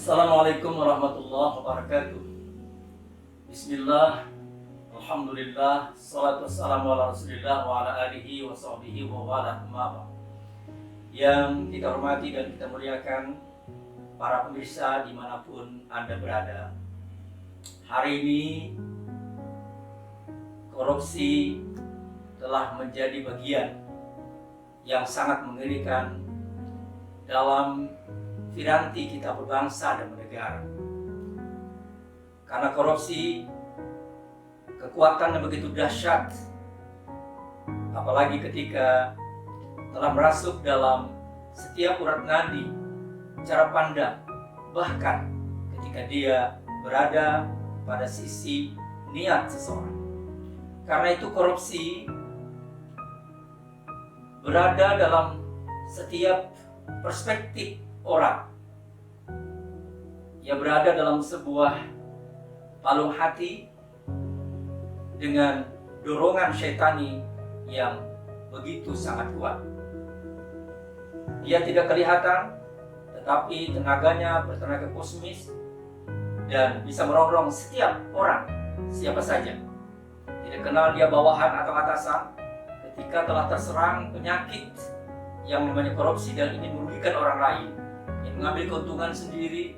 Assalamualaikum warahmatullahi wabarakatuh. Bismillah, alhamdulillah, salatu wassalamu ala rasulillah wa ala alihi wa sahbihi wa wala amma. Yang kita hormati dan kita muliakan para pemirsa dimanapun Anda berada. Hari ini korupsi telah menjadi bagian yang sangat mengerikan dalam piranti kita berbangsa dan bernegara. Karena korupsi kekuatannya begitu dahsyat, apalagi ketika telah merasuk dalam setiap urat nadi, cara pandang, bahkan ketika dia berada pada sisi niat seseorang. Karena itu korupsi berada dalam setiap perspektif orang yang berada dalam sebuah palung hati dengan dorongan syaitani yang begitu sangat kuat. Dia tidak kelihatan, tetapi tenaganya bertenaga kosmis dan bisa merongrong setiap orang, siapa saja. Tidak kenal dia bawahan atau atasan. Ketika telah terserang penyakit yang namanya korupsi dan ingin merugikan orang lain, yang mengambil keuntungan sendiri,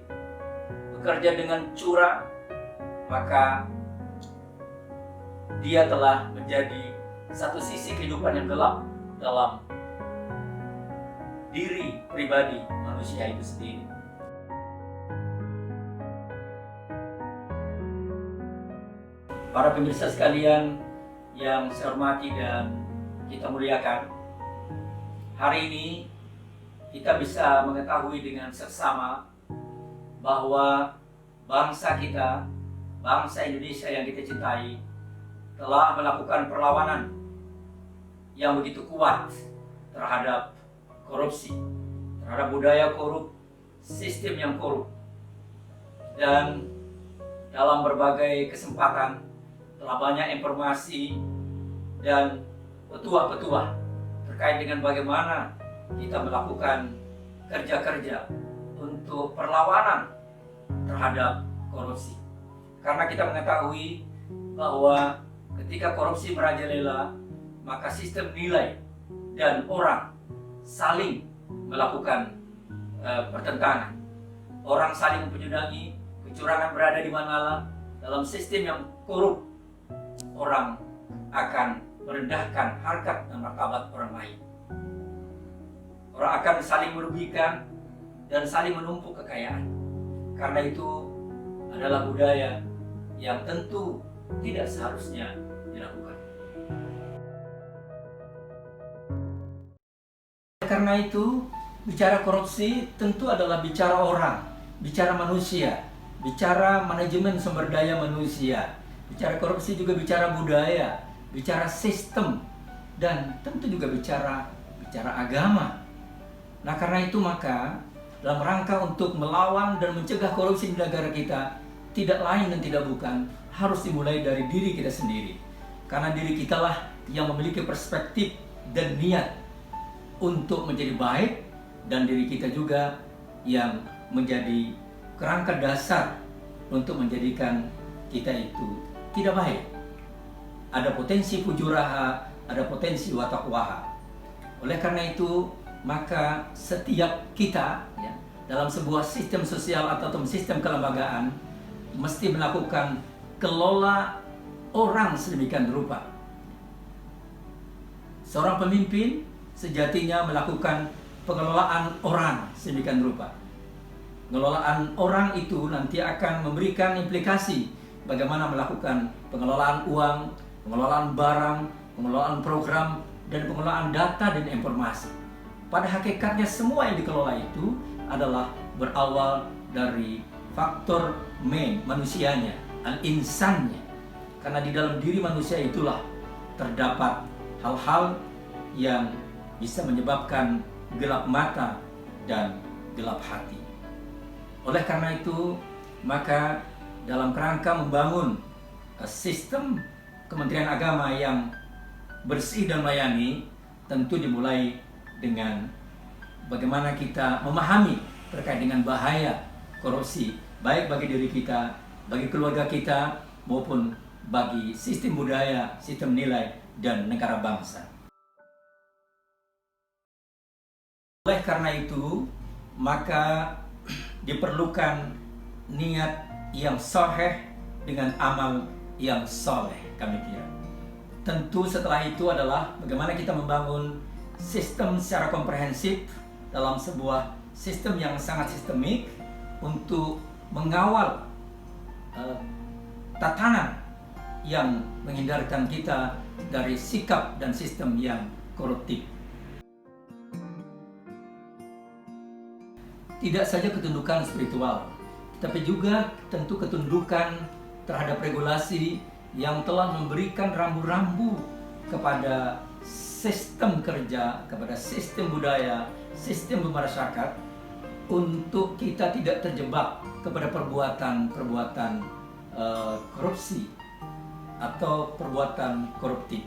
bekerja dengan curang, maka dia telah menjadi satu sisi kehidupan yang gelap dalam diri pribadi manusia itu sendiri. Para pemirsa sekalian yang saya hormati dan kita muliakan, hari ini kita bisa mengetahui dengan seksama bahwa bangsa kita, bangsa Indonesia yang kita cintai, telah melakukan perlawanan yang begitu kuat terhadap korupsi, terhadap budaya korup, sistem yang korup. Dan dalam berbagai kesempatan telah banyak informasi dan petuah-petuah terkait dengan bagaimana kita melakukan kerja-kerja untuk perlawanan terhadap korupsi. Karena kita mengetahui bahwa ketika korupsi merajalela, maka sistem nilai dan orang saling melakukan pertentangan. Orang saling mempenyudangi, kecurangan berada di mana dalam sistem yang korup, orang akan merendahkan harkat dan martabat orang lain. Orang akan saling merugikan dan saling menumpuk kekayaan. Karena itu adalah budaya yang tentu tidak seharusnya dilakukan. Karena itu, bicara korupsi tentu adalah bicara orang, bicara manusia, bicara manajemen sumber daya manusia. Bicara korupsi juga bicara budaya, bicara sistem, dan tentu juga bicara agama. Nah, karena itu maka dalam rangka untuk melawan dan mencegah korupsi di negara kita, tidak lain dan tidak bukan harus dimulai dari diri kita sendiri. Karena diri kita lah yang memiliki perspektif dan niat untuk menjadi baik, dan diri kita juga yang menjadi kerangka dasar untuk menjadikan kita itu tidak baik. Ada potensi fujuraha, ada potensi watakwaha. Oleh karena itu, maka setiap kita ya, dalam sebuah sistem sosial atau sistem kelembagaan mesti melakukan kelola orang sedemikian rupa. Seorang pemimpin sejatinya melakukan pengelolaan orang sedemikian rupa. Pengelolaan orang itu nanti akan memberikan implikasi bagaimana melakukan pengelolaan uang, pengelolaan barang, pengelolaan program, dan pengelolaan data dan informasi. Pada hakikatnya semua yang dikelola itu adalah berawal dari faktor manusianya, al-insannya. Karena di dalam diri manusia itulah terdapat hal-hal yang bisa menyebabkan gelap mata dan gelap hati. Oleh karena itu, maka dalam kerangka membangun sistem Kementerian Agama yang bersih dan melayani, tentu dimulai dengan bagaimana kita memahami terkait dengan bahaya korupsi, baik bagi diri kita, bagi keluarga kita, maupun bagi sistem budaya, sistem nilai, dan negara bangsa. Oleh karena itu, maka diperlukan niat yang sahih dengan amal yang soleh, kami kira. Tentu setelah itu adalah bagaimana kita membangun sistem secara komprehensif dalam sebuah sistem yang sangat sistemik untuk mengawal tatanan yang menghindarkan kita dari sikap dan sistem yang koruptif. Tidak saja ketundukan spiritual, tapi juga tentu ketundukan terhadap regulasi yang telah memberikan rambu-rambu kepada sistem kerja, kepada sistem budaya, sistem bermasyarakat, untuk kita tidak terjebak kepada perbuatan-perbuatan korupsi atau perbuatan koruptif.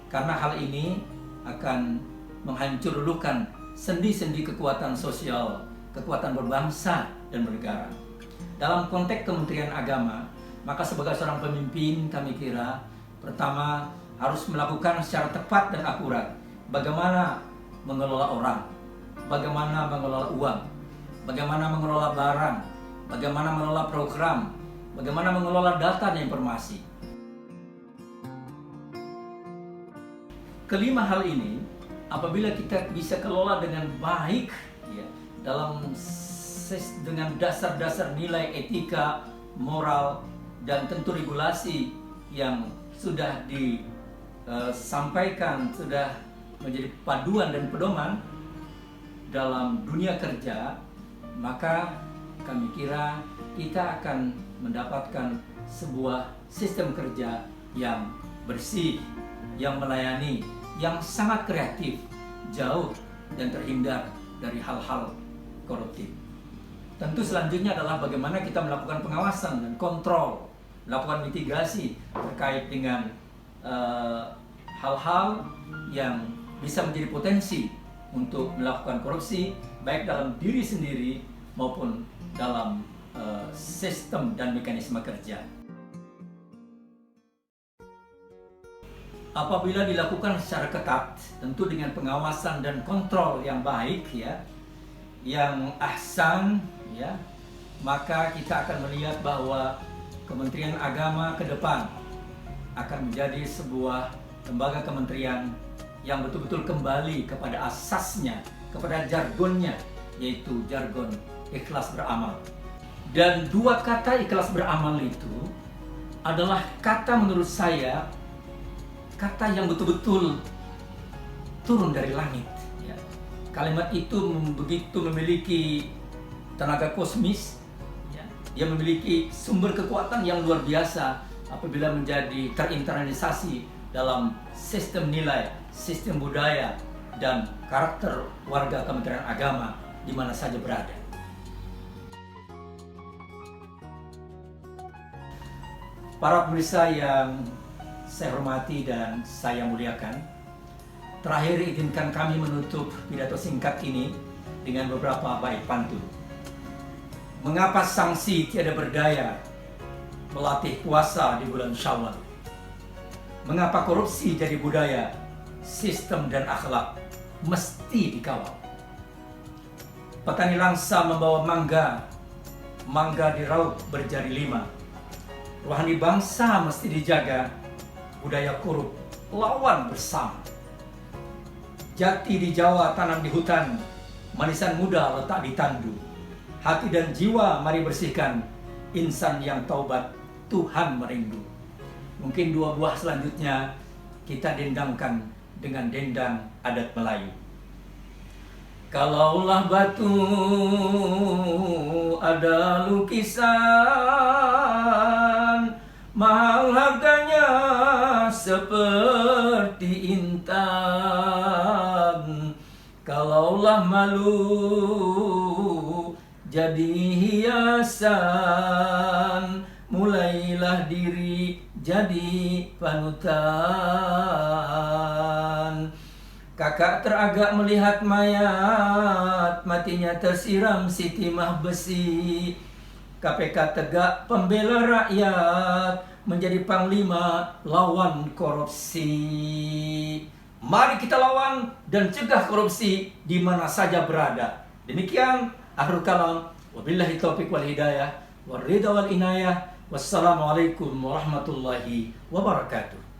Karena hal ini akan menghancurkan sendi-sendi kekuatan sosial, kekuatan berbangsa dan bernegara. Dalam konteks Kementerian Agama, maka sebagai seorang pemimpin kami kira pertama harus melakukan secara tepat dan akurat bagaimana mengelola orang, bagaimana mengelola uang, bagaimana mengelola barang, bagaimana mengelola program, bagaimana mengelola data dan informasi. Kelima hal ini apabila kita bisa kelola dengan baik ya, dengan dasar-dasar nilai etika, moral, dan tentu regulasi yang sudah disampaikan, sudah menjadi paduan dan pedoman dalam dunia kerja, maka kami kira kita akan mendapatkan sebuah sistem kerja yang bersih, yang melayani, yang sangat kreatif, jauh dan terhindar dari hal-hal koruptif. Tentu selanjutnya adalah bagaimana kita melakukan pengawasan dan kontrol, melakukan mitigasi terkait dengan hal-hal yang bisa menjadi potensi untuk melakukan korupsi, baik dalam diri sendiri maupun dalam sistem dan mekanisme kerja. Apabila dilakukan secara ketat, tentu dengan pengawasan dan kontrol yang baik ya, yang ahsan ya, maka kita akan melihat bahwa Kementerian Agama ke depan akan menjadi sebuah lembaga kementerian yang betul-betul kembali kepada asasnya, kepada jargonnya, yaitu jargon ikhlas beramal. Dan dua kata ikhlas beramal itu adalah kata menurut saya, kata yang betul-betul turun dari langit. Ya. Kalimat itu begitu memiliki tenaga kosmis, dia memiliki sumber kekuatan yang luar biasa apabila menjadi terinternalisasi dalam sistem nilai, sistem budaya, dan karakter warga Kementerian Agama di mana saja berada. Para pemirsa yang saya hormati dan saya muliakan, terakhir izinkan kami menutup pidato singkat ini dengan beberapa bait pantun. Mengapa sanksi tiada berdaya melatih puasa di bulan Syawal? Mengapa korupsi jadi budaya, sistem dan akhlak mesti dikawal? Petani langsa membawa mangga, mangga diraup berjari lima. Rohani bangsa mesti dijaga, budaya korup lawan bersama. Jati di Jawa tanam di hutan, manisan muda letak di tandu. Hati dan jiwa mari bersihkan, insan yang taubat Tuhan merindu. Mungkin dua buah selanjutnya kita dendangkan dengan dendang adat Melayu. Kalaulah batu ada lukisan, mahal harganya seperti intan. Kalaulah malu jadi hiasan, mulailah diri jadi panutan. Kakak teragak melihat mayat, matinya tersiram si timah besi. KPK tegak, pembela rakyat, menjadi panglima lawan korupsi. Mari kita lawan dan cegah korupsi di mana saja berada. Demikian akhir kalam. Wabillahi taufiq wal hidayah, wal ridha wal inayah. Wassalamualaikum warahmatullahi wabarakatuh.